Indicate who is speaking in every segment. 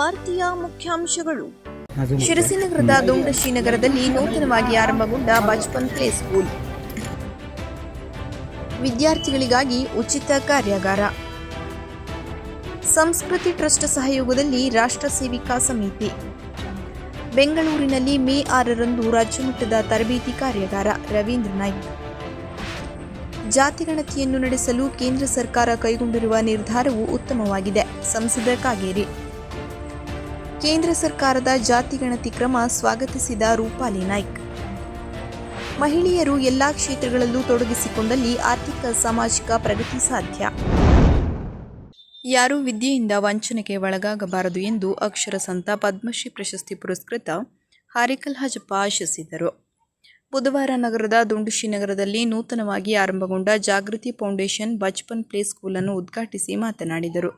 Speaker 1: ವಾರ್ತೆಯ ಮುಖ್ಯಾಂಶಗಳು. ಶಿರಸಿ ನಗರದ ದೊಂಡಶಿ ನಗರದಲ್ಲಿ ನೂತನವಾಗಿ ಆರಂಭಗೊಂಡ ಬಚ್ಪನ್ ಪ್ಲೇ ಸ್ಕೂಲ್. ವಿದ್ಯಾರ್ಥಿಗಳಿಗಾಗಿ ಉಚಿತ ಕಾರ್ಯಾಗಾರ. ಸಂಸ್ಕೃತಿ ಟ್ರಸ್ಟ್ ಸಹಯೋಗದಲ್ಲಿ ರಾಷ್ಟ್ರ ಸೇವಿಕಾ ಸಮಿತಿ. ಬೆಂಗಳೂರಿನಲ್ಲಿ ಮೇ 6ರಂದು ರಾಜ್ಯಮಟ್ಟದ ತರಬೇತಿ ಕಾರ್ಯಾಗಾರ. ರವೀಂದ್ರ ನಾಯ್ಕ್. ಜಾತಿಗಣತಿಯನ್ನು ನಡೆಸಲು ಕೇಂದ್ರ ಸರ್ಕಾರ ಕೈಗೊಂಡಿರುವ ನಿರ್ಧಾರವು ಉತ್ತಮವಾಗಿದೆ. ಸಂಸದ ಕಾಗೇರಿ. ಕೇಂದ್ರ ಸರ್ಕಾರದ ಜಾತಿಗಣತಿ ಕ್ರಮ ಸ್ವಾಗತಿಸಿದ ರೂಪಾಲಿ ನಾಯ್ಕ್. ಮಹಿಳೆಯರು ಎಲ್ಲಾ ಕ್ಷೇತ್ರಗಳಲ್ಲೂ ತೊಡಗಿಸಿಕೊಂಡಲ್ಲಿ ಆರ್ಥಿಕ ಸಾಮಾಜಿಕ ಪ್ರಗತಿ ಸಾಧ್ಯ. ಯಾರೂ ವಿದ್ಯೆಯಿಂದ ವಂಚನೆಗೆ ಒಳಗಾಗಬಾರದು ಎಂದು ಅಕ್ಷರ ಸಂತ ಪದ್ಮಶ್ರೀ ಪ್ರಶಸ್ತಿ ಪುರಸ್ಕೃತ ಹಾರಿಕಲ್ ಹಾಜಪ್ಪ ಆಶಿಸಿದರು. ಬುಧವಾರ ನಗರದ ದುಂಡುಶಿ ನಗರದಲ್ಲಿ ನೂತನವಾಗಿ ಆರಂಭಗೊಂಡ ಜಾಗೃತಿ ಫೌಂಡೇಶನ್ ಬಚ್ಪನ್ ಪ್ಲೇ ಸ್ಕೂಲ್ ಅನ್ನು ಉದ್ಘಾಟಿಸಿ ಮಾತನಾಡಿದರು.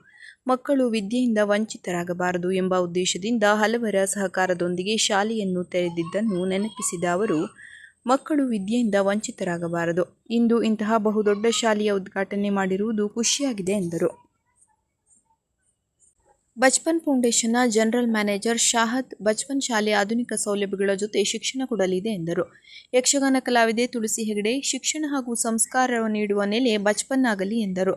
Speaker 1: ಮಕ್ಕಳು ವಿದ್ಯೆಯಿಂದ ವಂಚಿತರಾಗಬಾರದು ಎಂಬ ಉದ್ದೇಶದಿಂದ ಹಲವರ ಸಹಕಾರದೊಂದಿಗೆ ಶಾಲೆಯನ್ನು ತೆರೆದಿದ್ದನ್ನು ನೆನಪಿಸಿದ ಅವರು, ಮಕ್ಕಳು ವಿದ್ಯೆಯಿಂದ ವಂಚಿತರಾಗಬಾರದು. ಇಂದು ಇಂತಹ ಬಹುದೊಡ್ಡ ಶಾಲೆಯ ಉದ್ಘಾಟನೆ ಮಾಡಿರುವುದು ಖುಷಿಯಾಗಿದೆ ಎಂದರು. ಬಚ್ಪನ್ ಫೌಂಡೇಶನ್ನ ಜನರಲ್ ಮ್ಯಾನೇಜರ್ ಶಾಹದ್, ಬಚ್ಪನ್ ಶಾಲೆ ಆಧುನಿಕ ಸೌಲಭ್ಯಗಳ ಜೊತೆ ಶಿಕ್ಷಣ ಕೊಡಲಿದೆ ಎಂದರು. ಯಕ್ಷಗಾನ ಕಲಾವಿದೆ ತುಳಸಿ ಹೆಗಡೆ, ಶಿಕ್ಷಣ ಹಾಗೂ ಸಂಸ್ಕಾರ ನೀಡುವ ನೆಲೆ ಬಚ್ಪನ್ ಆಗಲಿ ಎಂದರು.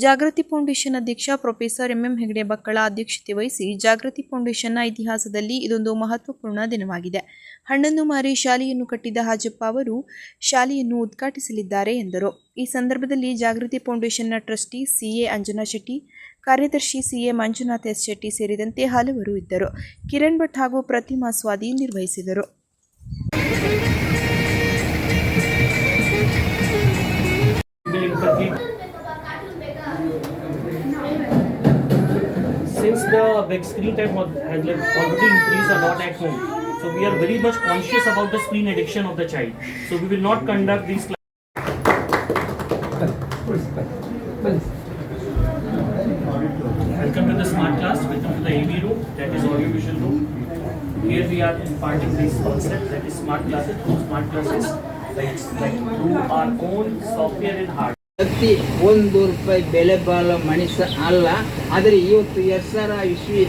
Speaker 1: ಜಾಗೃತಿ ಫೌಂಡೇಶನ್ ಅಧ್ಯಕ್ಷ ಪ್ರೊಫೆಸರ್ ಎಂ ಹೆಗಡೆ ಬಕ್ಕಳ ಅಧ್ಯಕ್ಷತೆ ವಹಿಸಿ, ಜಾಗೃತಿ ಫೌಂಡೇಶನ್ನ ಇತಿಹಾಸದಲ್ಲಿ ಇದೊಂದು ಮಹತ್ವಪೂರ್ಣ ದಿನವಾಗಿದೆ. ಹಣ್ಣನ್ನು ಮಾರಿ ಶಾಲೆಯನ್ನು ಕಟ್ಟಿದ ಹಾಜಪ್ಪ ಅವರು ಶಾಲೆಯನ್ನು ಉದ್ಘಾಟಿಸಲಿದ್ದಾರೆ ಎಂದರು. ಈ ಸಂದರ್ಭದಲ್ಲಿ ಜಾಗೃತಿ ಫೌಂಡೇಶನ್ನ ಟ್ರಸ್ಟಿ ಸಿಎ ಅಂಜನಾ ಶೆಟ್ಟಿ, ಕಾರ್ಯದರ್ಶಿ ಸಿಎ ಮಂಜುನಾಥ್ ಎಸ್ ಶೆಟ್ಟಿ ಸೇರಿದಂತೆ ಹಲವರು ಇದ್ದರು. ಕಿರಣ್ ಭಟ್ ಹಾಗೂ ಪ್ರತಿಮಾ ಸ್ವಾದಿ ನಿರ್ವಹಿಸಿದರು.
Speaker 2: Since the big screen time has already increased a lot at home, so we are very much conscious about the screen addiction of the child. So we will not conduct these classes. Welcome to the smart class. Welcome to the AV room, that is audio visual room. Here we are imparting this concept, that is smart classes. Smart classes like through our own software and hardware.
Speaker 3: ಪ್ರತಿ ₹1 ಬೆಲೆ ಬಾಳೋ ಮನುಷ್ಯ ಅಲ್ಲ. ಆದರೆ ಇವತ್ತು 2000 ಇಸ್ವಿ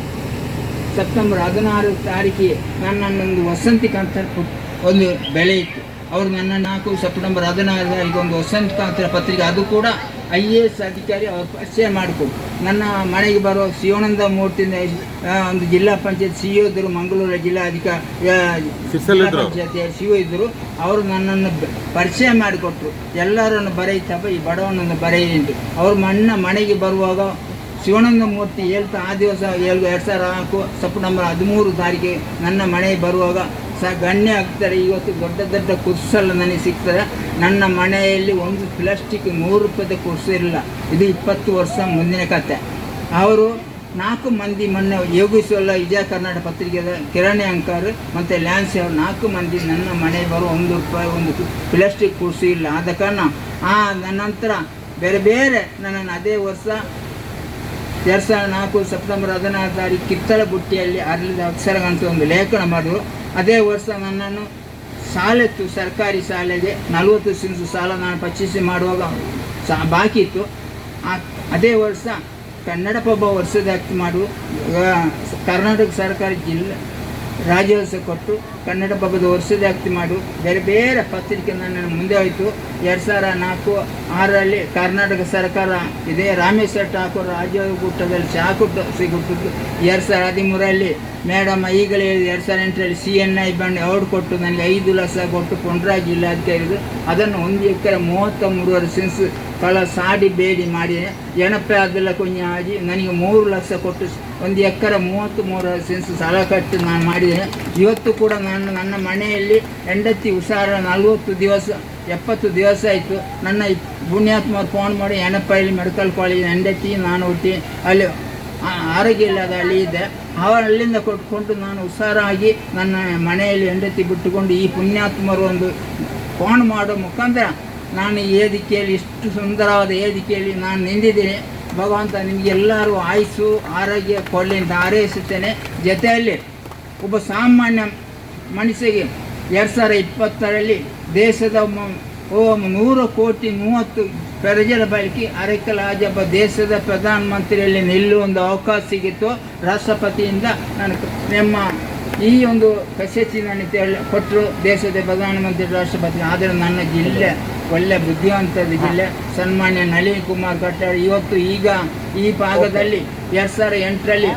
Speaker 3: September 16 ತಾರೀಕಿಗೆ ನನ್ನೊಂದು ವಸಂತಿ ಕಾಂತರ ಒಂದು ಬೆಲೆ ಇತ್ತು. ಅವರು ನನ್ನ 4 ಸೆಪ್ಟೆಂಬರ್ 16 ತಾರೀಕು ಒಂದು ವಸಂತಿ ಕಾಂತರ ಪತ್ರಿಕೆ, ಅದು ಕೂಡ IAS ಅಧಿಕಾರಿ ಅವರು ಪರಿಚಯ ಮಾಡಿಕೊಟ್ಟು ನನ್ನ ಮನೆಗೆ ಬರೋ ಶಿವಾನಂದ ಮೂರ್ತಿಯಿಂದ ಒಂದು ಜಿಲ್ಲಾ ಪಂಚಾಯತ್ CO ಇದ್ದರು, ಮಂಗಳೂರು ಜಿಲ್ಲಾ ಪಂಚಾಯತಿಯ CO ಇದ್ದರು. ಅವರು ನನ್ನನ್ನು ಪರಿಚಯ ಮಾಡಿಕೊಟ್ರು. ಎಲ್ಲರನ್ನು ಬರೆಯುತ್ತಪ್ಪ, ಈ ಬಡವನನ್ನು ಬರೆಯುಂಟು. ಅವರು ಮನೆಗೆ ಬರುವಾಗ ಶಿವಾನಂದ ಮೂರ್ತಿ ಹೇಳ್ತಾ, ಆ ದಿವಸ 2004 ಸೆಪ್ಟೆಂಬರ್ 13 ತಾರೀಕಿಗೆ ನನ್ನ ಮನೆಗೆ ಬರುವಾಗ ಗಣ್ಯ ಆಗ್ತಾರೆ. ಇವತ್ತು ದೊಡ್ಡ ದೊಡ್ಡ ಕುರ್ಸೆಲ್ಲ ನನಗೆ ಸಿಗ್ತದೆ. ನನ್ನ ಮನೆಯಲ್ಲಿ ಒಂದು ಪ್ಲಾಸ್ಟಿಕ್ ₹100 ಕುರ್ಸು ಇಲ್ಲ. ಇದು 20 ವರ್ಷ ಮುಂದಿನ ಕತೆ. ಅವರು 4 ಮಂದಿ ಮೊನ್ನೆ ಯೋಗಿಸೋಲ್ಲ ವಿಜಯ ಕರ್ನಾಟಕ ಪತ್ರಿಕೆದ ಕಿರಣಿ ಅಂಕರ್ ಮತ್ತು ಲ್ಯಾನ್ಸ್ ಅವರು 4 ಮಂದಿ ನನ್ನ ಮನೆಗೆ ಬರೋ ₹1 ಒಂದು ಪ್ಲಾಸ್ಟಿಕ್ ಕುರ್ಸು ಇಲ್ಲ. ಆದ ಕಾರಣ ನಂತರ ಬೇರೆ ಬೇರೆ ನನ್ನನ್ನು ಅದೇ ವರ್ಷ 2004 ಸೆಪ್ಟೆಂಬರ್ 16 ತಾರೀಕು ಕಿತ್ತಳ ಬುಟ್ಟಿಯಲ್ಲಿ ಅರಳಿದ ಅಕ್ಷರಗಂತ ಒಂದು ಲೇಖನ ಮಾಡಿದ್ರು. ಅದೇ ವರ್ಷ ನನ್ನನ್ನು ಸಾಲೆತ್ತು ಸರ್ಕಾರಿ ಶಾಲೆಗೆ 40 ಸಿನ್ಸು ಸಾಲ ನಾನು ಪರ್ಚೇಸ್ ಮಾಡುವಾಗ ಬಾಕಿ ಇತ್ತು. ಅದೇ ವರ್ಷ ಕನ್ನಡ ಪ್ರಭ ವರ್ಷದಾಕ್ತಿ ಮಾಡು ಕರ್ನಾಟಕ ಸರ್ಕಾರ ರಾಜ್ಯೋತ್ಸವ ಕೊಟ್ಟು ಕನ್ನಡ ಪ್ರಭದ ವರ್ಷದಾಕ್ತಿ ಮಾಡು ಬೇರೆ ಬೇರೆ ಪತ್ರಿಕೆ ನನ್ನನ್ನು ಮುಂದೆ ಹೋಯಿತು. 2004-6ರಲ್ಲಿ ಕರ್ನಾಟಕ ಸರ್ಕಾರ ಇದೇ ರಾಮೇಶ್ವರ ಠಾಕೂರ್ ರಾಜ್ಯೋತ್ಸವದಲ್ಲಿ ಸಿಗುತ್ತಿದ್ದು. 2013ರಲ್ಲಿ ಮೇಡಮ್ ಈಗಲೇ 2008ರಲ್ಲಿ CNI ಬಂದು ಅವಾರ್ಡ್ ಕೊಟ್ಟು ನನಗೆ 5 ಲಕ್ಷ ಕೊಟ್ಟು ಪುಂಡ್ರಾಜ್ ಜಿಲ್ಲಾಧಿಕಾರಿದು. ಅದನ್ನು 1 ಎಕರೆ 33 ಸೆನ್ಸ್ ಕಳ ಸಾಡಿ ಬೇಡಿ ಮಾಡಿ ಏನಪ್ಪ ಅದೆಲ್ಲ ಕೊಂಚ ಆಗಿ ನನಗೆ 3 ಲಕ್ಷ ಕೊಟ್ಟು 1 ಎಕರೆ 33 ಸೆನ್ಸ್ ಸಾಲ ಕಟ್ಟಿ ನಾನು ಮಾಡಿದ್ದೇನೆ. ಇವತ್ತು ಕೂಡ ನಾನು ನನ್ನ ಮನೆಯಲ್ಲಿ ಹೆಂಡತಿ ಹುಷಾರ 40 ದಿವಸ 70 ದಿವಸ ಆಯಿತು. ನನ್ನ ಪುಣ್ಯಾತ್ಮರು ಫೋನ್ ಮಾಡಿ, ಏನಪ್ಪ ಇಲ್ಲಿ ಮೆಡಿಕಲ್ ಕಾಲೇಜ್ ಹೆಂಡತಿ ನಾನು ಹುಟ್ಟಿ ಅಲ್ಲಿ ಆರೋಗ್ಯ ಇಲ್ಲದ ಅಲ್ಲಿ ಇದ್ದೆ. ಅಲ್ಲಿಂದ ಕೊಟ್ಕೊಂಡು ನಾನು ಹುಷಾರಾಗಿ ನನ್ನ ಮನೆಯಲ್ಲಿ ಹೆಂಡತಿ ಬಿಟ್ಟುಕೊಂಡು ಈ ಪುಣ್ಯಾತ್ಮರು ಒಂದು ಫೋನ್ ಮಾಡೋ ಮುಖಾಂತರ ನಾನು ಈ ವೇದಿಕೆಯಲ್ಲಿ ಇಷ್ಟು ಸುಂದರವಾದ ವೇದಿಕೆಯಲ್ಲಿ ನಾನು ನಿಂತಿದ್ದೀನಿ. ಭಗವಂತ ನಿಮಗೆಲ್ಲರೂ ಆಯುಸ್ಸು ಆರೋಗ್ಯ ಕೊಡಲಿ ಅಂತ ಹಾರೈಸುತ್ತೇನೆ. ಜೊತೆಯಲ್ಲಿ ಒಬ್ಬ ಸಾಮಾನ್ಯ ಮನುಷ್ಯಗೆ 2020ರಲ್ಲಿ ದೇಶದ ಓಂ 100 ಕೋಟಿ 30 ಪ್ರಜೆಗಳ ಬಳಿಕೆ ಅರೆಕಲ್ ಆಜಬ್ಬ ದೇಶದ ಪ್ರಧಾನಮಂತ್ರಿಯಲ್ಲಿ ನಿಲ್ಲುವ ಒಂದು ಅವಕಾಶ ಸಿಗಿತ್ತು ರಾಷ್ಟ್ರಪತಿಯಿಂದ. ನನಗೆ ನಮ್ಮ ಈ ಒಂದು ಪ್ರಶಸ್ತಿ ನನಗೆ ಕೊಟ್ಟರು ದೇಶದ ಪ್ರಧಾನಮಂತ್ರಿ ರಾಷ್ಟ್ರಪತಿ. ಆದರೆ ನನ್ನ ಜಿಲ್ಲೆ ಒಳ್ಳೆ ಬುದ್ಧಿವಂತದ ಜಿಲ್ಲೆ. ಸನ್ಮಾನ್ಯ ನಳಿನ್ ಕುಮಾರ್ ಕಟೀಲ್ ಇವತ್ತು ಈಗ ಈ ಭಾಗದಲ್ಲಿ 2008ರಲ್ಲಿ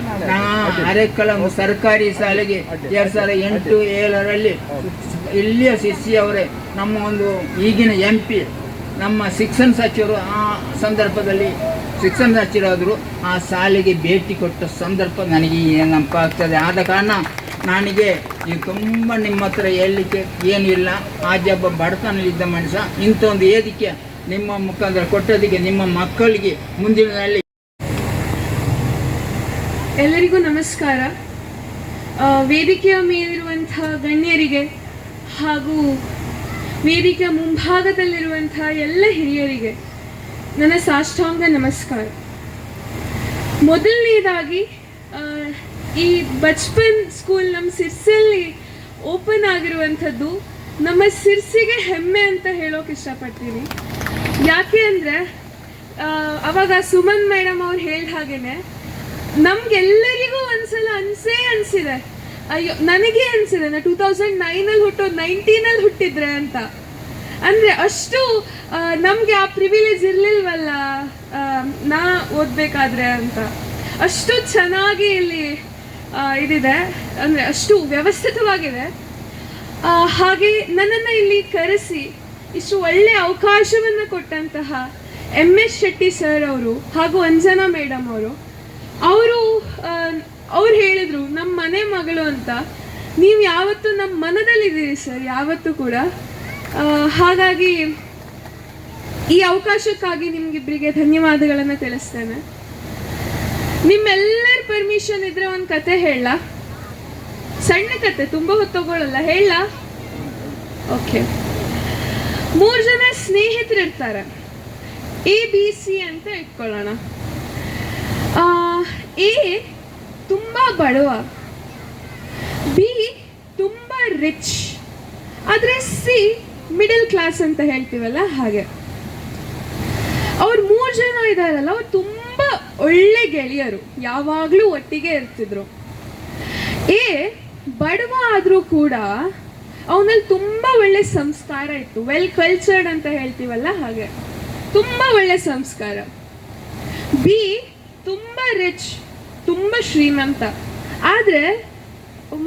Speaker 3: ಅರೆಕಲ್ ಸರ್ಕಾರಿ ಶಾಲೆಗೆ 2008-7ರಲ್ಲಿ ಇಲ್ಲಿಯ ಶಿಷ್ಯ ಅವರೇ ನಮ್ಮ ಒಂದು ಈಗಿನ MP ನಮ್ಮ ಶಿಕ್ಷಣ ಸಚಿವರು ಆ ಸಂದರ್ಭದಲ್ಲಿ ಶಿಕ್ಷಣ ಸಚಿವರಾದರು. ಆ ಶಾಲೆಗೆ ಭೇಟಿ ಕೊಟ್ಟ ಸಂದರ್ಭ ನನಗೆ ನೆನಪಾಗ್ತದೆ. ಆದ ಕಾರಣ ನನಗೆ ಈಗ ತುಂಬ ನಿಮ್ಮ ಹತ್ರ ಹೇಳಲಿಕ್ಕೆ ಏನೂ ಇಲ್ಲ. ಆಜಬ್ಬ ಬಡತನಲ್ಲಿದ್ದ ಮನುಷ್ಯ ಇಂಥ ಒಂದು ವೇದಿಕೆ ನಿಮ್ಮ ಮುಖಾಂತರ ಕೊಟ್ಟೋದಕ್ಕೆ ನಿಮ್ಮ ಮಕ್ಕಳಿಗೆ ಮುಂದಿನಲ್ಲಿ.
Speaker 4: ಎಲ್ಲರಿಗೂ ನಮಸ್ಕಾರ. ವೇದಿಕೆಯ ಮೇಲಿರುವಂಥ ಗಣ್ಯರಿಗೆ ಹಾಗೂ ವೇದಿಕೆಯ ಮುಂಭಾಗದಲ್ಲಿರುವಂಥ ಎಲ್ಲ ಹಿರಿಯರಿಗೆ ನನ್ನ ಸಾಷ್ಟಾಂಗ ನಮಸ್ಕಾರ. ಮೊದಲನೇದಾಗಿ ಈ ಬಚ್ಪನ್ ಸ್ಕೂಲ್ ನಮ್ಮ ಸಿರ್ಸಲ್ಲಿ ಓಪನ್ ಆಗಿರುವಂಥದ್ದು ನಮ್ಮ ಸಿರ್ಸಿಗೆ ಹೆಮ್ಮೆ ಅಂತ ಹೇಳೋಕೆ ಇಷ್ಟಪಡ್ತೀನಿ. ಯಾಕೆ ಅಂದರೆ ಅವಾಗ ಸುಮನ್ ಮೇಡಮ್ ಅವ್ರು ಹೇಳಿದ ಹಾಗೇನೆ ನಮ್ಗೆಲ್ಲರಿಗೂ ಒಂದ್ಸಲ ಅನಿಸಿದೆ, ಅಯ್ಯೋ ನನಗೆ ಅನಿಸಿದೆ ನಾ 2009 ಹುಟ್ಟೋದು 19 ಹುಟ್ಟಿದ್ರೆ ಅಂತ. ಅಂದರೆ ಅಷ್ಟು ನಮಗೆ ಆ ಪ್ರಿವಿಲೇಜ್ ಇರಲಿಲ್ವಲ್ಲ ನಾ ಓದಬೇಕಾದ್ರೆ ಅಂತ. ಅಷ್ಟು ಚೆನ್ನಾಗಿ ಇಲ್ಲಿ ಇದಿದೆ, ಅಂದರೆ ಅಷ್ಟು ವ್ಯವಸ್ಥಿತವಾಗಿದೆ. ಹಾಗೆ ನನ್ನನ್ನು ಇಲ್ಲಿ ಕರೆಸಿ ಇಷ್ಟು ಒಳ್ಳೆಯ ಅವಕಾಶವನ್ನು ಕೊಟ್ಟಂತಹ MS ಶೆಟ್ಟಿ ಸರ್ ಅವರು ಹಾಗೂ ಅಂಜನಾ ಮೇಡಮ್ ಅವ್ರು ಹೇಳಿದರು ನಮ್ಮ ಮನೆ ಮಗಳು ಅಂತ. ನೀವು ಯಾವತ್ತೂ ನಮ್ಮ ಮನದಲ್ಲಿದ್ದೀರಿ ಸರ್, ಯಾವತ್ತೂ ಕೂಡ. ಹಾಗಾಗಿ ಈ ಅವಕಾಶಕ್ಕಾಗಿ ನಿಮಗಿಬ್ಬರಿಗೆ ಧನ್ಯವಾದಗಳನ್ನು ತಿಳಿಸ್ತೇನೆ. ನಿಮ್ಮೆಲ್ಲರ ಪರ್ಮಿಷನ್ ಇದ್ರೆ ಒಂದು ಕತೆ ಹೇಳ, ಸಣ್ಣ ಕತೆ, ತುಂಬ ಹೊತ್ತು ತಗೊಳ್ಳಲ್ಲ, ಹೇಳ. ಓಕೆ. 3 ಜನ ಸ್ನೇಹಿತರಿರ್ತಾರೆ, ABC ಅಂತ ಇಟ್ಕೊಳ್ಳೋಣ. A ತುಂಬ ಬಡವ, B ತುಂಬ ರಿಚ್, ಆದರೆ C ಮಿಡಲ್ ಕ್ಲಾಸ್ ಅಂತ ಹೇಳ್ತೀವಲ್ಲ ಹಾಗೆ. ಅವ್ರು 3 ಜನ ಇದ್ದಾರಲ್ಲ, ಅವ್ರು ತುಂಬ ಒಳ್ಳೆ ಗೆಳೆಯರು, ಯಾವಾಗಲೂ ಒಟ್ಟಿಗೆ ಇರ್ತಿದ್ರು. A ಬಡವ ಆದರೂ ಕೂಡ ಅವನಲ್ಲಿ ತುಂಬ ಒಳ್ಳೆ ಸಂಸ್ಕಾರ ಇತ್ತು, ವೆಲ್ ಕಲ್ಚರ್ಡ್ ಅಂತ ಹೇಳ್ತೀವಲ್ಲ ಹಾಗೆ, ತುಂಬ ಒಳ್ಳೆ ಸಂಸ್ಕಾರ. B ತುಂಬ ರಿಚ್, ತುಂಬ ಶ್ರೀಮಂತ, ಆದರೆ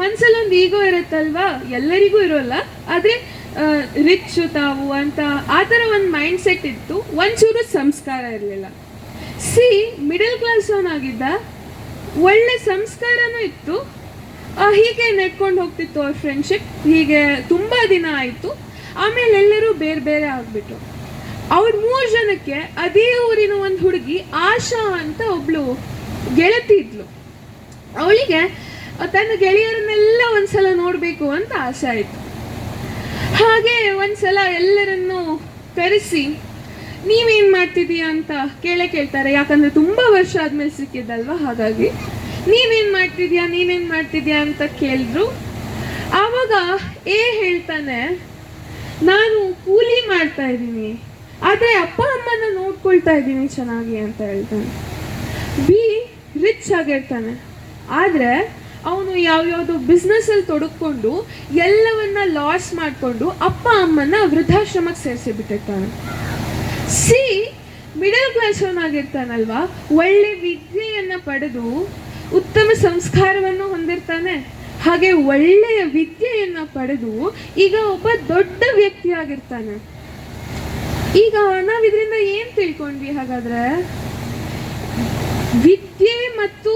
Speaker 4: ಮನ್ಸಲ್ಲಿ ಒಂದು ಈಗೋ ಇರುತ್ತಲ್ವಾ, ಎಲ್ಲರಿಗೂ ಇರೋಲ್ಲ, ಆದರೆ ರಿಚ್ ತಾವು ಅಂತ ಆ ಥರ ಒಂದು ಮೈಂಡ್ ಸೆಟ್ ಇತ್ತು, ಒಂಚೂರು ಸಂಸ್ಕಾರ ಇರಲಿಲ್ಲ. C ಮಿಡಲ್ ಕ್ಲಾಸ್ ಅವನಾಗಿದ್ದ, ಒಳ್ಳೆ ಸಂಸ್ಕಾರನೂ ಇತ್ತು, ಹೀಗೆ ನೆಟ್ಕೊಂಡು ಹೋಗ್ತಿತ್ತು ಅವ್ರ ಫ್ರೆಂಡ್ಶಿಪ್. ಹೀಗೆ ತುಂಬ ದಿನ ಆಯಿತು. ಆಮೇಲೆ ಎಲ್ಲರೂ ಬೇರೆ ಬೇರೆ ಆಗಿಬಿಟ್ರು. ಅವ್ರ 3 ಜನಕ್ಕೆ ಅದೇ ಊರಿನ ಒಂದು ಹುಡುಗಿ ಆಶಾ ಅಂತ ಒಬ್ಳು ಗೆಳತಿ ಇದ್ಲು. ಅವಳಿಗೆ ತನ್ನ ಗೆಳೆಯರನ್ನೆಲ್ಲ ಒಂದ್ಸಲ ನೋಡಬೇಕು ಅಂತ ಆಸೆ ಆಯಿತು. ಹಾಗೆ ಒಂದ್ಸಲ ಎಲ್ಲರನ್ನೂ ಕರೆಸಿ ನೀವೇನು ಮಾಡ್ತಿದ್ದೀಯಾ ಅಂತ ಕೇಳ್ತಾರೆ, ಯಾಕಂದರೆ ತುಂಬ ವರ್ಷ ಆದಮೇಲೆ ಸಿಕ್ಕಿದ್ದಲ್ವ, ಹಾಗಾಗಿ ನೀನೇನು ಮಾಡ್ತಿದ್ಯಾ ಅಂತ ಕೇಳಿದ್ರು. ಆವಾಗ A ಹೇಳ್ತಾನೆ, ನಾನು ಕೂಲಿ ಮಾಡ್ತಾ ಇದ್ದೀನಿ, ಆದರೆ ಅಪ್ಪ ಅಮ್ಮನ ನೋಡ್ಕೊಳ್ತಾ ಇದ್ದೀನಿ ಚೆನ್ನಾಗಿ ಅಂತ ಹೇಳ್ತಾನೆ. B ರಿಚ್ ಆಗಿರ್ತಾನೆ, ಆದರೆ ಅವನು ಯಾವ್ಯಾವುದೋ ಬಿಸ್ನೆಸ್ಸಲ್ಲಿ ತೊಡಕೊಂಡು ಎಲ್ಲವನ್ನ ಲಾಸ್ ಮಾಡಿಕೊಂಡು ಅಪ್ಪ ಅಮ್ಮನ ವೃದ್ಧಾಶ್ರಮಕ್ಕೆ ಸೇರಿಸಿಬಿಟ್ಟಿರ್ತಾನೆ. C ಮಿಡಲ್ ಕ್ಲಾಸ್ ಅವನಾಗಿರ್ತಾನಲ್ವಾ, ಒಳ್ಳೆ ವಿದ್ಯೆಯನ್ನು ಪಡೆದು ಉತ್ತಮ ಸಂಸ್ಕಾರವನ್ನು ಹೊಂದಿರ್ತಾನೆ, ಹಾಗೆ ಒಳ್ಳೆಯ ವಿದ್ಯೆಯನ್ನು ಪಡೆದು ಈಗ ಒಬ್ಬ ದೊಡ್ಡ ವ್ಯಕ್ತಿ ಆಗಿರ್ತಾನೆ. ಈಗ ನಾವಿದ್ರಿಂದ ಏನು ತಿಳ್ಕೊಂಡ್ವಿ ಹಾಗಾದ್ರೆ? ವಿದ್ಯೆ ಮತ್ತು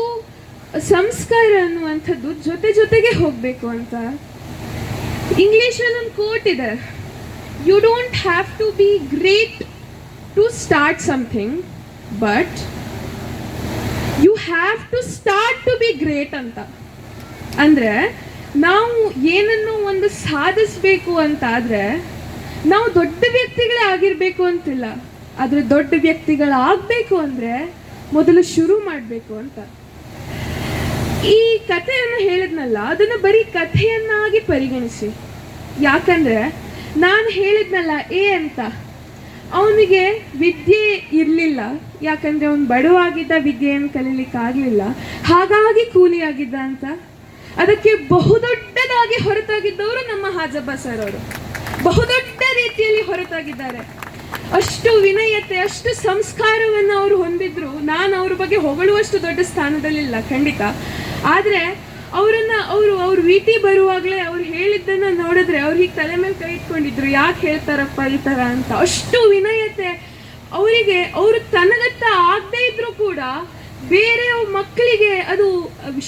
Speaker 4: ಸಂಸ್ಕಾರ ಅನ್ನುವಂಥದ್ದು ಜೊತೆಗೆ ಹೋಗಬೇಕು ಅಂತ. ಇಂಗ್ಲಿಷಲ್ಲಿ ಒಂದು ಕೋಟ್ ಇದೆ, you don't have to be great to start something, but you have to start to be great ಅಂತ. ಅಂದರೆ ನಾವು ಏನನ್ನು ಒಂದು ಸಾಧಿಸಬೇಕು ಅಂತಾದರೆ ನಾವು ದೊಡ್ಡ ವ್ಯಕ್ತಿಗಳೇ ಆಗಿರಬೇಕು ಅಂತಿಲ್ಲ, ಆದರೆ ದೊಡ್ಡ ವ್ಯಕ್ತಿಗಳಾಗಬೇಕು ಅಂದರೆ ಮೊದಲು ಶುರು ಮಾಡಬೇಕು ಅಂತ. ಈ ಕಥೆಯನ್ನು ಹೇಳಿದ್ನಲ್ಲ, ಅದನ್ನು ಬರೀ ಕಥೆಯನ್ನಾಗಿ ಪರಿಗಣಿಸಿ. ಯಾಕಂದರೆ ನಾನು ಹೇಳಿದ್ನಲ್ಲ ಎ ಅಂತ, ಅವನಿಗೆ ವಿದ್ಯೆ ಇರಲಿಲ್ಲ, ಯಾಕಂದರೆ ಅವನು ಬಡವಾಗಿದ್ದ, ವಿದ್ಯೆಯನ್ನು ಕಲೀಲಿಕ್ಕಾಗಲಿಲ್ಲ, ಹಾಗಾಗಿ ಕೂಲಿಯಾಗಿದ್ದ ಅಂತ. ಅದಕ್ಕೆ ಬಹುದೊಡ್ಡದಾಗಿ ಹೊರತಾಗಿದ್ದವರು ನಮ್ಮ ಹಾಜಬ್ಬ ಸರ್ ಅವರು, ಬಹುದೊಡ್ಡ ರೀತಿಯಲ್ಲಿ ಹೊರತಾಗಿದ್ದಾರೆ. ಅಷ್ಟು ವಿನಯತೆ, ಅಷ್ಟು ಸಂಸ್ಕಾರವನ್ನು ಅವರು ಹೊಂದಿದ್ರು. ನಾನು ಅವ್ರ ಬಗ್ಗೆ ಹೊಗಳುವಷ್ಟು ದೊಡ್ಡ ಸ್ಥಾನದಲ್ಲಿಲ್ಲ ಖಂಡಿತ, ಆದರೆ ಅವರು ವಿ ಟಿ ಬರುವಾಗಲೇ ಅವ್ರು ಹೇಳಿದ್ದನ್ನು ನೋಡಿದ್ರೆ ಅವ್ರು ಹೀಗೆ ತಲೆ ಮೇಲೆ ಕೈ ಇಟ್ಕೊಂಡಿದ್ರು, ಯಾಕೆ ಹೇಳ್ತಾರಪ್ಪ ಈ ಥರ ಅಂತ. ಅಷ್ಟು ವಿನಯತೆ ಅವರಿಗೆ. ಅವರು ತನಗತ್ತ ಆಗದೇ ಇದ್ರೂ ಕೂಡ ಬೇರೆ ಮಕ್ಕಳಿಗೆ ಅದು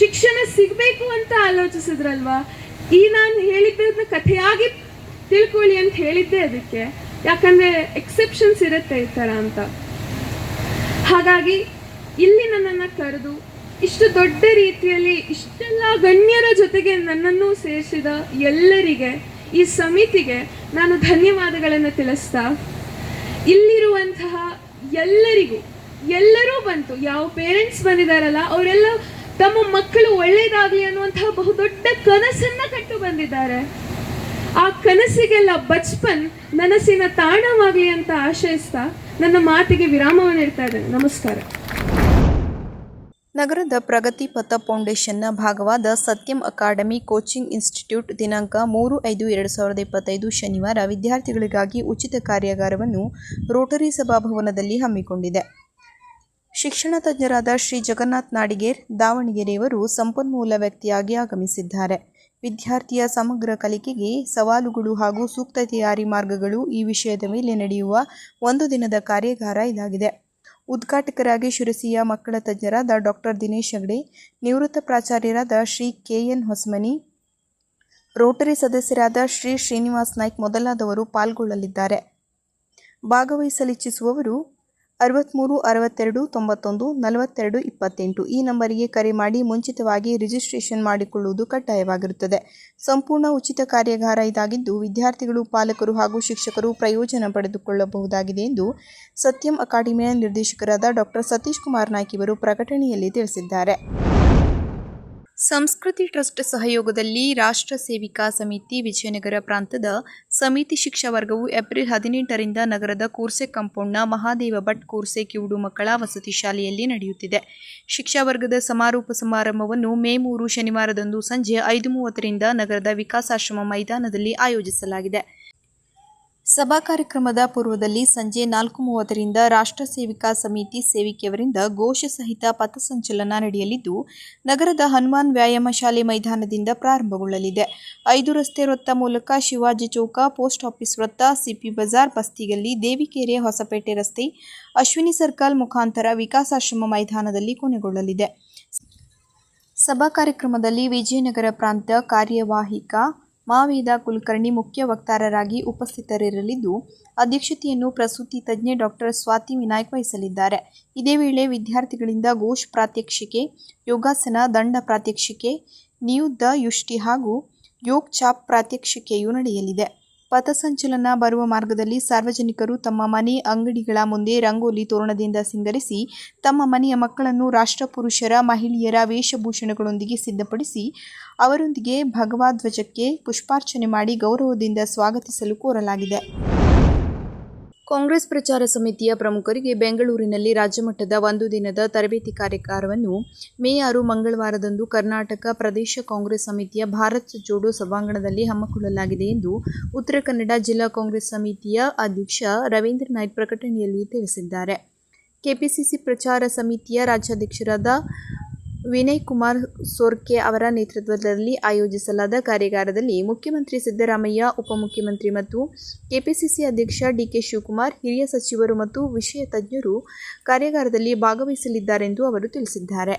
Speaker 4: ಶಿಕ್ಷಣ ಸಿಗಬೇಕು ಅಂತ ಆಲೋಚಿಸಿದ್ರಲ್ವಾ. ಈ ನಾನು ಹೇಳಿದ್ದನ್ನ ಕಥೆಯಾಗಿ ತಿಳ್ಕೊಳ್ಳಿ ಅಂತ ಹೇಳಿದ್ದೆ ಅದಕ್ಕೆ, ಯಾಕಂದರೆ ಎಕ್ಸೆಪ್ಷನ್ಸ್ ಇರುತ್ತೆ ಈ ಥರ ಅಂತ. ಹಾಗಾಗಿ ಇಲ್ಲಿ ನನ್ನನ್ನು ಕರೆದು ಇಷ್ಟು ದೊಡ್ಡ ರೀತಿಯಲ್ಲಿ ಇಷ್ಟೆಲ್ಲ ಗಣ್ಯರ ಜೊತೆಗೆ ನನ್ನನ್ನು ಸೇರಿಸಿದ ಎಲ್ಲರಿಗೆ, ಈ ಸಮಿತಿಗೆ ನಾನು ಧನ್ಯವಾದಗಳನ್ನು ತಿಳಿಸ್ತಾ, ಇಲ್ಲಿರುವಂತಹ ಎಲ್ಲರೂ ಬಂತು, ಯಾವ ಪೇರೆಂಟ್ಸ್ ಬಂದಿದ್ದಾರಲ್ಲ ಅವರೆಲ್ಲ ತಮ್ಮ ಮಕ್ಕಳು ಒಳ್ಳೆಯದಾಗಲಿ ಅನ್ನುವಂತಹ ಬಹುದೊಡ್ಡ ಕನಸನ್ನು ಕಟ್ಟು ಬಂದಿದ್ದಾರೆ. ಆ ಕನಸಿಗೆಲ್ಲ ಬಚ್ಪನ್ ನನಸಿನ ತಾಣವಾಗಲಿ ಅಂತ ಆಶಯಿಸ್ತಾ ನನ್ನ ಮಾತಿಗೆ ವಿರಾಮವನ್ನು ಇಡ್ತಾ ಇದ್ದೇನೆ. ನಮಸ್ಕಾರ.
Speaker 1: ನಗರದ ಪ್ರಗತಿ ಪಥ ಫೌಂಡೇಶನ್ನ ಭಾಗವಾದ ಸತ್ಯಂ ಅಕಾಡೆಮಿ ಕೋಚಿಂಗ್ ಇನ್ಸ್ಟಿಟ್ಯೂಟ್ ದಿನಾಂಕ 3/5/2025 ಶನಿವಾರ ವಿದ್ಯಾರ್ಥಿಗಳಿಗಾಗಿ ಉಚಿತ ಕಾರ್ಯಾಗಾರವನ್ನು ರೋಟರಿ ಸಭಾಭವನದಲ್ಲಿ ಹಮ್ಮಿಕೊಂಡಿದೆ. ಶಿಕ್ಷಣ ತಜ್ಞರಾದ ಶ್ರೀ ಜಗನ್ನಾಥ್ ನಾಡಿಗೇರ್ ದಾವಣಗೆರೆಯವರು ಸಂಪನ್ಮೂಲ ವ್ಯಕ್ತಿಯಾಗಿ ಆಗಮಿಸಿದ್ದಾರೆ. ವಿದ್ಯಾರ್ಥಿಯ ಸಮಗ್ರ ಕಲಿಕೆಗೆ ಸವಾಲುಗಳು ಹಾಗೂ ಸೂಕ್ತ ತಯಾರಿ ಮಾರ್ಗಗಳು ಈ ವಿಷಯದ ಮೇಲೆ ನಡೆಯುವ ಒಂದು ದಿನದ ಕಾರ್ಯಾಗಾರ ಇದಾಗಿದೆ. ಉದ್ಘಾಟಕರಾಗಿ ಶಿರಸಿಯ ಮಕ್ಕಳ ತಜ್ಞರಾದ ಡಾಕ್ಟರ್ ದಿನೇಶ್ ಹೆಗ್ಡೆ, ನಿವೃತ್ತ ಪ್ರಾಚಾರ್ಯರಾದ ಶ್ರೀ ಕೆ.ಎನ್. ಹೊಸಮನಿ, ರೋಟರಿ ಸದಸ್ಯರಾದ ಶ್ರೀ ಶ್ರೀನಿವಾಸ್ ನಾಯ್ಕ್ ಮೊದಲಾದವರು ಪಾಲ್ಗೊಳ್ಳಲಿದ್ದಾರೆ. ಭಾಗವಹಿಸಲಿಚ್ಛಿಸುವವರು 63 62 91 42 28 ಈ ನಂಬರಿಗೆ ಕರೆ ಮಾಡಿ ಮುಂಚಿತವಾಗಿ ರಿಜಿಸ್ಟ್ರೇಷನ್ ಮಾಡಿಕೊಳ್ಳುವುದು ಕಡ್ಡಾಯವಾಗಿರುತ್ತದೆ. ಸಂಪೂರ್ಣ ಉಚಿತ ಕಾರ್ಯಾಗಾರ ಇದಾಗಿದ್ದು ವಿದ್ಯಾರ್ಥಿಗಳು, ಪಾಲಕರು ಹಾಗೂ ಶಿಕ್ಷಕರು ಪ್ರಯೋಜನ ಪಡೆದುಕೊಳ್ಳಬಹುದಾಗಿದೆ ಎಂದು ಸತ್ಯಂ ಅಕಾಡೆಮಿಯ ನಿರ್ದೇಶಕರಾದ ಡಾಕ್ಟರ್ ಸತೀಶ್ ಕುಮಾರ್ ನಾಯ್ಕ್ ಇವರು ಪ್ರಕಟಣೆಯಲ್ಲಿ ತಿಳಿಸಿದ್ದಾರೆ. ಸಂಸ್ಕೃತಿ ಟ್ರಸ್ಟ್ ಸಹಯೋಗದಲ್ಲಿ ರಾಷ್ಟ್ರ ಸೇವಿಕಾ ಸಮಿತಿ ವಿಜಯನಗರ ಪ್ರಾಂತದ ಸಮಿತಿ ಶಿಕ್ಷಾ ವರ್ಗವು ಏಪ್ರಿಲ್ 18ರಿಂದ ನಗರದ ಕೂರ್ಸೆ ಕಾಂಪೌಂಡ್ನ ಮಹಾದೇವ ಭಟ್ ಕೂರ್ಸೆ ಕಿವುಡು ಮಕ್ಕಳ ವಸತಿ ಶಾಲೆಯಲ್ಲಿ ನಡೆಯುತ್ತಿದೆ. ಶಿಕ್ಷಾ ವರ್ಗದ ಸಮಾರೋಪ ಸಮಾರಂಭವನ್ನು ಮೇ 3 ಶನಿವಾರದಂದು ಸಂಜೆ 5:30ರಿಂದ ನಗರದ ವಿಕಾಸಾಶ್ರಮ ಮೈದಾನದಲ್ಲಿ ಆಯೋಜಿಸಲಾಗಿದೆ. ಸಭಾ ಕಾರ್ಯಕ್ರಮದ ಪೂರ್ವದಲ್ಲಿ ಸಂಜೆ 4:30ರಿಂದ ರಾಷ್ಟ್ರ ಸೇವಿಕಾ ಸಮಿತಿ ಸೇವಿಕೆಯವರಿಂದ ಘೋಷ ಸಹಿತ ಪಥಸಂಚಲನ ನಡೆಯಲಿದ್ದು ನಗರದ ಹನುಮಾನ್ ವ್ಯಾಯಾಮ ಶಾಲೆ ಮೈದಾನದಿಂದ ಪ್ರಾರಂಭಗೊಳ್ಳಲಿದೆ. 5 ರಸ್ತೆ ವೃತ್ತ ಮೂಲಕ ಶಿವಾಜಿ ಚೌಕ, ಪೋಸ್ಟ್ ಆಫೀಸ್ ವೃತ್ತ, ಸಿಪಿ ಬಜಾರ್, ಬಸ್ತಿಗಲ್ಲಿ, ದೇವಿಕೆರೆ, ಹೊಸಪೇಟೆ ರಸ್ತೆ, ಅಶ್ವಿನಿ ಸರ್ಕಲ್ ಮುಖಾಂತರ ವಿಕಾಸಾಶ್ರಮ ಮೈದಾನದಲ್ಲಿ ಕೊನೆಗೊಳ್ಳಲಿದೆ. ಸಭಾ ಕಾರ್ಯಕ್ರಮದಲ್ಲಿ ವಿಜಯನಗರ ಪ್ರಾಂತ ಕಾರ್ಯವಾಹಿಕ ಮಾವೇದ ಕುಲಕರ್ಣಿ ಮುಖ್ಯ ವಕ್ತಾರರಾಗಿ ಉಪಸ್ಥಿತರಿರಲಿದ್ದು ಅಧ್ಯಕ್ಷತೆಯನ್ನು ಪ್ರಸೂತಿ ತಜ್ಞೆ ಡಾಕ್ಟರ್ ಸ್ವಾತಿ ವಿನಾಯಕ್ ವಹಿಸಲಿದ್ದಾರೆ. ಇದೇ ವೇಳೆ ವಿದ್ಯಾರ್ಥಿಗಳಿಂದ ಘೋಷ್ ಪ್ರಾತ್ಯಕ್ಷಿಕೆ, ಯೋಗಾಸನ, ದಂಡ ಪ್ರಾತ್ಯಕ್ಷಿಕೆ, ನಿಯುದ್ಧ ಯುಷ್ಟಿ ಹಾಗೂ ಯೋಗ್ ಚಾಪ್ ಪ್ರಾತ್ಯಕ್ಷಿಕೆಯೂ ನಡೆಯಲಿದೆ. ಪಥಸಂಚಲನ ಬರುವ ಮಾರ್ಗದಲ್ಲಿ ಸಾರ್ವಜನಿಕರು ತಮ್ಮ ಮನೆ, ಅಂಗಡಿಗಳ ಮುಂದೆ ರಂಗೋಲಿ ತೋರಣದಿಂದ ಸಿಂಗರಿಸಿ ತಮ್ಮ ಮನೆಯ ಮಕ್ಕಳನ್ನು ರಾಷ್ಟ್ರಪುರುಷರ, ಮಹಿಳೆಯರ ವೇಷಭೂಷಣಗಳೊಂದಿಗೆ ಸಿದ್ಧಪಡಿಸಿ ಅವರೊಂದಿಗೆ ಭಗವಾಧ್ವಜಕ್ಕೆ ಪುಷ್ಪಾರ್ಚನೆ ಮಾಡಿ ಗೌರವದಿಂದ ಸ್ವಾಗತಿಸಲು ಕೋರಲಾಗಿದೆ. ಕಾಂಗ್ರೆಸ್ ಪ್ರಚಾರ ಸಮಿತಿಯ ಪ್ರಮುಖರಿಗೆ ಬೆಂಗಳೂರಿನಲ್ಲಿ ರಾಜ್ಯಮಟ್ಟದ ಒಂದು ದಿನದ ತರಬೇತಿ ಕಾರ್ಯಾಗಾರವನ್ನು ಮೇ 6 ಮಂಗಳವಾರದಂದು ಕರ್ನಾಟಕ ಪ್ರದೇಶ ಕಾಂಗ್ರೆಸ್ ಸಮಿತಿಯ ಭಾರತ್ ಜೋಡೋ ಸಭಾಂಗಣದಲ್ಲಿ ಹಮ್ಮಿಕೊಳ್ಳಲಾಗಿದೆ ಎಂದು ಉತ್ತರ ಕನ್ನಡ ಜಿಲ್ಲಾ ಕಾಂಗ್ರೆಸ್ ಸಮಿತಿಯ ಅಧ್ಯಕ್ಷ ರವೀಂದ್ರ ನಾಯ್ಕ್ ಪ್ರಕಟಣೆಯಲ್ಲಿ ತಿಳಿಸಿದ್ದಾರೆ. ಕೆಪಿಸಿಸಿ ಪ್ರಚಾರ ಸಮಿತಿಯ ರಾಜ್ಯಾಧ್ಯಕ್ಷರಾದ ವಿನಯ್ ಕುಮಾರ್ ಸೊರ್ಕೆ ಅವರ ನೇತೃತ್ವದಲ್ಲಿ ಆಯೋಜಿಸಲಾದ ಕಾರ್ಯಾಗಾರದಲ್ಲಿ ಮುಖ್ಯಮಂತ್ರಿ ಸಿದ್ದರಾಮಯ್ಯ, ಉಪಮುಖ್ಯಮಂತ್ರಿ ಮತ್ತು ಕೆಪಿಸಿಸಿ ಅಧ್ಯಕ್ಷ ಡಿಕೆ ಶಿವಕುಮಾರ್, ಹಿರಿಯ ಸಚಿವರು ಮತ್ತು ವಿಷಯ ತಜ್ಞರು ಕಾರ್ಯಾಗಾರದಲ್ಲಿ ಭಾಗವಹಿಸಲಿದ್ದಾರೆಂದು ಅವರು ತಿಳಿಸಿದ್ದಾರೆ.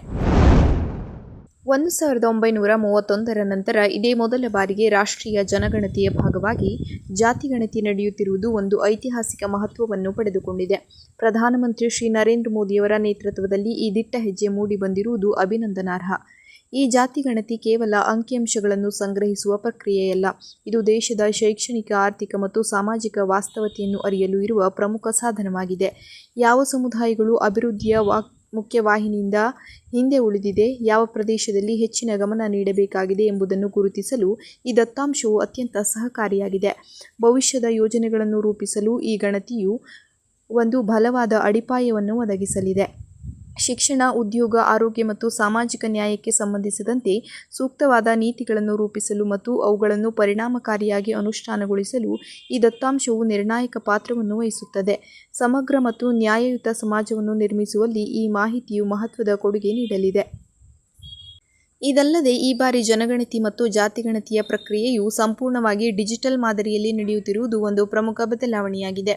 Speaker 1: 1931ರ ನಂತರ ಇದೇ ಮೊದಲ ಬಾರಿಗೆ ರಾಷ್ಟ್ರೀಯ ಜನಗಣತಿಯ ಭಾಗವಾಗಿ ಜಾತಿಗಣತಿ ನಡೆಯುತ್ತಿರುವುದು ಒಂದು ಐತಿಹಾಸಿಕ ಮಹತ್ವವನ್ನು ಪಡೆದುಕೊಂಡಿದೆ. ಪ್ರಧಾನಮಂತ್ರಿ ಶ್ರೀ ನರೇಂದ್ರ ಮೋದಿಯವರ ನೇತೃತ್ವದಲ್ಲಿ ಈ ದಿಟ್ಟ ಹೆಜ್ಜೆ ಮೂಡಿಬಂದಿರುವುದು ಅಭಿನಂದನಾರ್ಹ. ಈ ಜಾತಿಗಣತಿ ಕೇವಲ ಅಂಕಿಅಂಶಗಳನ್ನು ಸಂಗ್ರಹಿಸುವ ಪ್ರಕ್ರಿಯೆಯಲ್ಲ, ಇದು ದೇಶದ ಶೈಕ್ಷಣಿಕ, ಆರ್ಥಿಕ ಮತ್ತು ಸಾಮಾಜಿಕ ವಾಸ್ತವತೆಯನ್ನು ಅರಿಯಲು ಇರುವ ಪ್ರಮುಖ ಸಾಧನವಾಗಿದೆ. ಯಾವ ಸಮುದಾಯಗಳು ಅಭಿವೃದ್ಧಿಯ ಮುಖ್ಯವಾಹಿನಿಯಿಂದ ಹಿಂದೆ ಉಳಿದಿದೆ, ಯಾವ ಪ್ರದೇಶದಲ್ಲಿ ಹೆಚ್ಚಿನ ಗಮನ ನೀಡಬೇಕಾಗಿದೆ ಎಂಬುದನ್ನು ಗುರುತಿಸಲು ಈ ದತ್ತಾಂಶವು ಅತ್ಯಂತ ಸಹಕಾರಿಯಾಗಿದೆ. ಭವಿಷ್ಯದ ಯೋಜನೆಗಳನ್ನು ರೂಪಿಸಲು ಈ ಗಣತಿಯು ಒಂದು ಬಲವಾದ ಅಡಿಪಾಯವನ್ನು ಒದಗಿಸಲಿದೆ. ಶಿಕ್ಷಣ, ಉದ್ಯೋಗ, ಆರೋಗ್ಯ ಮತ್ತು ಸಾಮಾಜಿಕ ನ್ಯಾಯಕ್ಕೆ ಸಂಬಂಧಿಸಿದಂತೆ ಸೂಕ್ತವಾದ ನೀತಿಗಳನ್ನು ರೂಪಿಸಲು ಮತ್ತು ಅವುಗಳನ್ನು ಪರಿಣಾಮಕಾರಿಯಾಗಿ ಅನುಷ್ಠಾನಗೊಳಿಸಲು ಈ ದತ್ತಾಂಶವು ನಿರ್ಣಾಯಕ ಪಾತ್ರವನ್ನು ವಹಿಸುತ್ತದೆ. ಸಮಗ್ರ ಮತ್ತು ನ್ಯಾಯಯುತ ಸಮಾಜವನ್ನು ನಿರ್ಮಿಸುವಲ್ಲಿ ಈ ಮಾಹಿತಿಯು ಮಹತ್ವದ ಕೊಡುಗೆ ನೀಡಲಿದೆ. ಇದಲ್ಲದೆ ಈ ಬಾರಿ ಜನಗಣತಿ ಮತ್ತು ಜಾತಿಗಣತಿಯ ಪ್ರಕ್ರಿಯೆಯು ಸಂಪೂರ್ಣವಾಗಿ ಡಿಜಿಟಲ್ ಮಾದರಿಯಲ್ಲಿ ನಡೆಯುತ್ತಿರುವುದು ಒಂದು ಪ್ರಮುಖ ಬದಲಾವಣೆಯಾಗಿದೆ.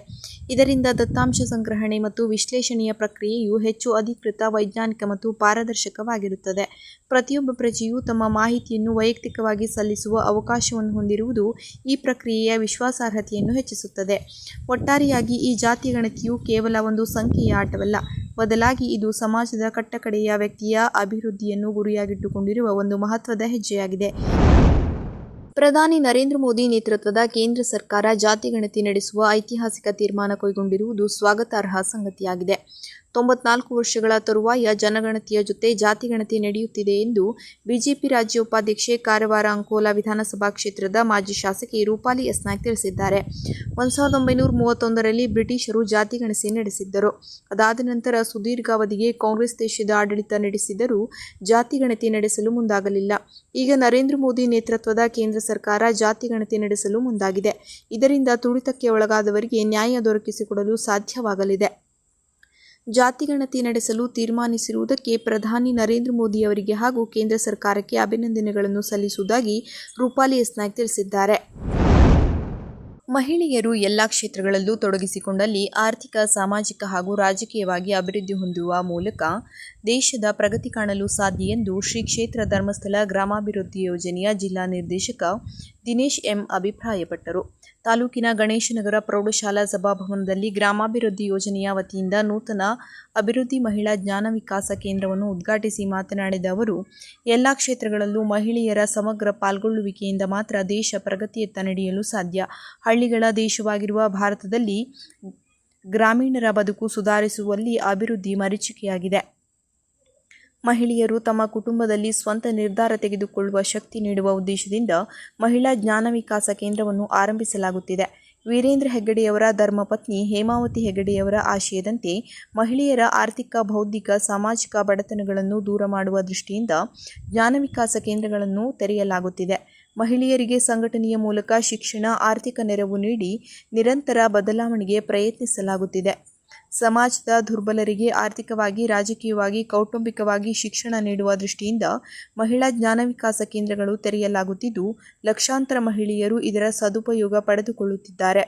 Speaker 1: ಇದರಿಂದ ದತ್ತಾಂಶ ಸಂಗ್ರಹಣೆ ಮತ್ತು ವಿಶ್ಲೇಷಣೆಯ ಪ್ರಕ್ರಿಯೆಯು ಹೆಚ್ಚು ಅಧಿಕೃತ, ವೈಜ್ಞಾನಿಕ ಮತ್ತು ಪಾರದರ್ಶಕವಾಗಿರುತ್ತದೆ. ಪ್ರತಿಯೊಬ್ಬ ಪ್ರಜೆಯೂ ತಮ್ಮ ಮಾಹಿತಿಯನ್ನು ವೈಯಕ್ತಿಕವಾಗಿ ಸಲ್ಲಿಸುವ ಅವಕಾಶವನ್ನು ಹೊಂದಿರುವುದು ಈ ಪ್ರಕ್ರಿಯೆಯ ವಿಶ್ವಾಸಾರ್ಹತೆಯನ್ನು ಹೆಚ್ಚಿಸುತ್ತದೆ. ಒಟ್ಟಾರೆಯಾಗಿ ಈ ಜಾತಿ ಗಣತಿಯು ಕೇವಲ ಒಂದು ಸಂಖ್ಯೆಯ ಆಟವಲ್ಲ, ಬದಲಾಗಿ ಇದು ಸಮಾಜದ ಕಟ್ಟಕಡೆಯ ವ್ಯಕ್ತಿಯ ಅಭಿವೃದ್ಧಿಯನ್ನು ಗುರಿಯಾಗಿಟ್ಟುಕೊಂಡಿರುವ ಒಂದು ಮಹತ್ವದ ಹೆಜ್ಜೆಯಾಗಿದೆ. ಪ್ರಧಾನಿ ನರೇಂದ್ರ ಮೋದಿ ನೇತೃತ್ವದ ಕೇಂದ್ರ ಸರ್ಕಾರ ಜಾತಿ ಗಣತಿ ನಡೆಸುವ ಐತಿಹಾಸಿಕ ತೀರ್ಮಾನ ಕೈಗೊಂಡಿರುವುದು ಸ್ವಾಗತಾರ್ಹ ಸಂಗತಿಯಾಗಿದೆ. 94 ವರ್ಷಗಳ ತರುವಾಯ ಜನಗಣತಿಯ ಜೊತೆ ಜಾತಿಗಣತಿ ನಡೆಯುತ್ತಿದೆ ಎಂದು ಬಿಜೆಪಿ ರಾಜ್ಯ ಉಪಾಧ್ಯಕ್ಷೆ, ಕಾರವಾರ ಅಂಕೋಲಾ ವಿಧಾನಸಭಾ ಕ್ಷೇತ್ರದ ಮಾಜಿ ಶಾಸಕಿ ರೂಪಾಲಿ ಎಸ್. ನಾಯ್ಕ್ ತಿಳಿಸಿದ್ದಾರೆ. 1931ರಲ್ಲಿ ಬ್ರಿಟಿಷರು ಜಾತಿಗಣತಿ ನಡೆಸಿದ್ದರು. ಅದಾದ ನಂತರ ಸುದೀರ್ಘಾವಧಿಗೆ ಕಾಂಗ್ರೆಸ್ ದೇಶದ ಆಡಳಿತ ನಡೆಸಿದರೂ ಜಾತಿಗಣತಿ ನಡೆಸಲು ಮುಂದಾಗಲಿಲ್ಲ. ಈಗ ನರೇಂದ್ರ ಮೋದಿ ನೇತೃತ್ವದ ಕೇಂದ್ರ ಸರ್ಕಾರ ಜಾತಿಗಣತಿ ನಡೆಸಲು ಮುಂದಾಗಿದೆ. ಇದರಿಂದ ತುಳಿತಕ್ಕೆ ಒಳಗಾದವರಿಗೆ ನ್ಯಾಯ ದೊರಕಿಸಿಕೊಡಲು ಸಾಧ್ಯವಾಗಲಿದೆ. ಜಾತಿಗಣತಿ ನಡೆಸಲು ತೀರ್ಮಾನಿಸಿರುವುದಕ್ಕೆ ಪ್ರಧಾನಿ ನರೇಂದ್ರ ಮೋದಿ ಅವರಿಗೆ ಹಾಗೂ ಕೇಂದ್ರ ಸರ್ಕಾರಕ್ಕೆ ಅಭಿನಂದನೆಗಳನ್ನು ಸಲ್ಲಿಸುವುದಾಗಿ ರೂಪಾಲಿ ಎಸ್. ನಾಯ್ಕ್ ತಿಳಿಸಿದ್ದಾರೆ. ಮಹಿಳೆಯರು ಎಲ್ಲ ಕ್ಷೇತ್ರಗಳಲ್ಲೂ ತೊಡಗಿಸಿಕೊಂಡಲ್ಲಿ ಆರ್ಥಿಕ, ಸಾಮಾಜಿಕ ಹಾಗೂ ರಾಜಕೀಯವಾಗಿ ಅಭಿವೃದ್ಧಿ ಹೊಂದುವ ಮೂಲಕ ದೇಶದ ಪ್ರಗತಿ ಕಾಣಲು ಸಾಧ್ಯ ಎಂದು ಶ್ರೀ ಕ್ಷೇತ್ರ ಧರ್ಮಸ್ಥಳ ಗ್ರಾಮಾಭಿವೃದ್ಧಿ ಯೋಜನೆಯ ಜಿಲ್ಲಾ ನಿರ್ದೇಶಕ ದಿನೇಶ್ ಎಂ. ಅಭಿಪ್ರಾಯಪಟ್ಟರು. ತಾಲೂಕಿನ ಗಣೇಶನಗರ ಪ್ರೌಢಶಾಲಾ ಸಭಾಭವನದಲ್ಲಿ ಗ್ರಾಮಾಭಿವೃದ್ಧಿ ಯೋಜನೆಯ ವತಿಯಿಂದ ನೂತನ ಅಭಿವೃದ್ಧಿ ಮಹಿಳಾ ಜ್ಞಾನ ವಿಕಾಸ ಕೇಂದ್ರವನ್ನು ಉದ್ಘಾಟಿಸಿ ಮಾತನಾಡಿದ ಅವರು, ಎಲ್ಲ ಕ್ಷೇತ್ರಗಳಲ್ಲೂ ಮಹಿಳೆಯರ ಸಮಗ್ರ ಪಾಲ್ಗೊಳ್ಳುವಿಕೆಯಿಂದ ಮಾತ್ರ ದೇಶ ಪ್ರಗತಿಯತ್ತ ನಡೆಯಲು ಸಾಧ್ಯ. ಹಳ್ಳಿಗಳ ದೇಶವಾಗಿರುವ ಭಾರತದಲ್ಲಿ ಗ್ರಾಮೀಣರ ಬದುಕು ಸುಧಾರಿಸುವಲ್ಲಿ ಅಭಿವೃದ್ಧಿ ಮರೀಚಿಕೆಯಾಗಿದೆ. ಮಹಿಳೆಯರು ತಮ್ಮ ಕುಟುಂಬದಲ್ಲಿ ಸ್ವಂತ ನಿರ್ಧಾರ ತೆಗೆದುಕೊಳ್ಳುವ ಶಕ್ತಿ ನೀಡುವ ಉದ್ದೇಶದಿಂದ ಮಹಿಳಾ ಜ್ಞಾನ ವಿಕಾಸ ಕೇಂದ್ರವನ್ನು ಆರಂಭಿಸಲಾಗುತ್ತಿದೆ. ವೀರೇಂದ್ರ ಹೆಗ್ಗಡೆಯವರ ಧರ್ಮಪತ್ನಿ ಹೇಮಾವತಿ ಹೆಗ್ಗಡೆಯವರ ಆಶಯದಂತೆ ಮಹಿಳೆಯರ ಆರ್ಥಿಕ, ಬೌದ್ಧಿಕ, ಸಾಮಾಜಿಕ ಬಡತನಗಳನ್ನು ದೂರ ಮಾಡುವ ದೃಷ್ಟಿಯಿಂದ ಜ್ಞಾನ ವಿಕಾಸ ಕೇಂದ್ರಗಳನ್ನು ತೆರೆಯಲಾಗುತ್ತಿದೆ. ಮಹಿಳೆಯರಿಗೆ ಸಂಘಟನೆಯ ಮೂಲಕ ಶಿಕ್ಷಣ, ಆರ್ಥಿಕ ನೆರವು ನೀಡಿ ನಿರಂತರ ಬದಲಾವಣೆಗೆ ಪ್ರಯತ್ನಿಸಲಾಗುತ್ತಿದೆ. ಸಮಾಜದ ದುರ್ಬಲರಿಗೆ ಆರ್ಥಿಕವಾಗಿ, ರಾಜಕೀಯವಾಗಿ, ಕೌಟುಂಬಿಕವಾಗಿ ಶಿಕ್ಷಣ ನೀಡುವ ದೃಷ್ಟಿಯಿಂದ ಮಹಿಳಾ ಜ್ಞಾನ ವಿಕಾಸ ಕೇಂದ್ರಗಳು ತೆರೆಯಲಾಗುತ್ತಿದ್ದು, ಲಕ್ಷಾಂತರ ಮಹಿಳೆಯರು ಇದರ ಸದುಪಯೋಗ ಪಡೆದುಕೊಳ್ಳುತ್ತಿದ್ದಾರೆ.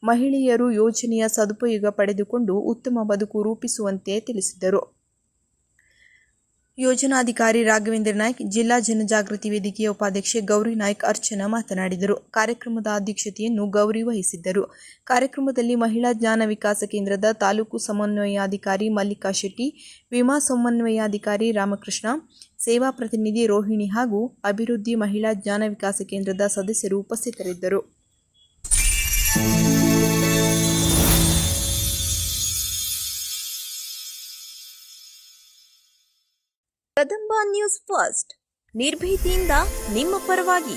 Speaker 1: ಮಹಿಳೆಯರು ಯೋಜನೆಯ ಸದುಪಯೋಗ ಪಡೆದುಕೊಂಡು ಉತ್ತಮ ಬದುಕು ರೂಪಿಸುವಂತೆ ತಿಳಿಸಿದರು. ಯೋಜನಾಧಿಕಾರಿ ರಾಘವೇಂದ್ರ ನಾಯ್ಕ್, ಜಿಲ್ಲಾ ಜನಜಾಗೃತಿ ವೇದಿಕೆಯ ಉಪಾಧ್ಯಕ್ಷೆ ಗೌರಿ ನಾಯ್ಕ್, ಅರ್ಚನಾ ಮಾತನಾಡಿದರು. ಕಾರ್ಯಕ್ರಮದ ಅಧ್ಯಕ್ಷತೆಯನ್ನು ಗೌರಿ ವಹಿಸಿದ್ದರು. ಕಾರ್ಯಕ್ರಮದಲ್ಲಿ ಮಹಿಳಾ ಜ್ಞಾನ ವಿಕಾಸ ಕೇಂದ್ರದ ತಾಲೂಕು ಸಮನ್ವಯಾಧಿಕಾರಿ ಮಲ್ಲಿಕಾ ಶೆಟ್ಟಿ, ವಿಮಾ ಸಮನ್ವಯಾಧಿಕಾರಿ ರಾಮಕೃಷ್ಣ, ಸೇವಾ ಪ್ರತಿನಿಧಿ ರೋಹಿಣಿ ಹಾಗೂ ಅಭಿವೃದ್ಧಿ ಮಹಿಳಾ ಜ್ಞಾನ ವಿಕಾಸ ಕೇಂದ್ರದ ಸದಸ್ಯರು ಉಪಸ್ಥಿತರಿದ್ದರು.
Speaker 5: ಕದಂಬ ನ್ಯೂಸ್ ಫಸ್ಟ್, ನಿರ್ಭೀತಿಯಿಂದ ನಿಮ್ಮ ಪರವಾಗಿ.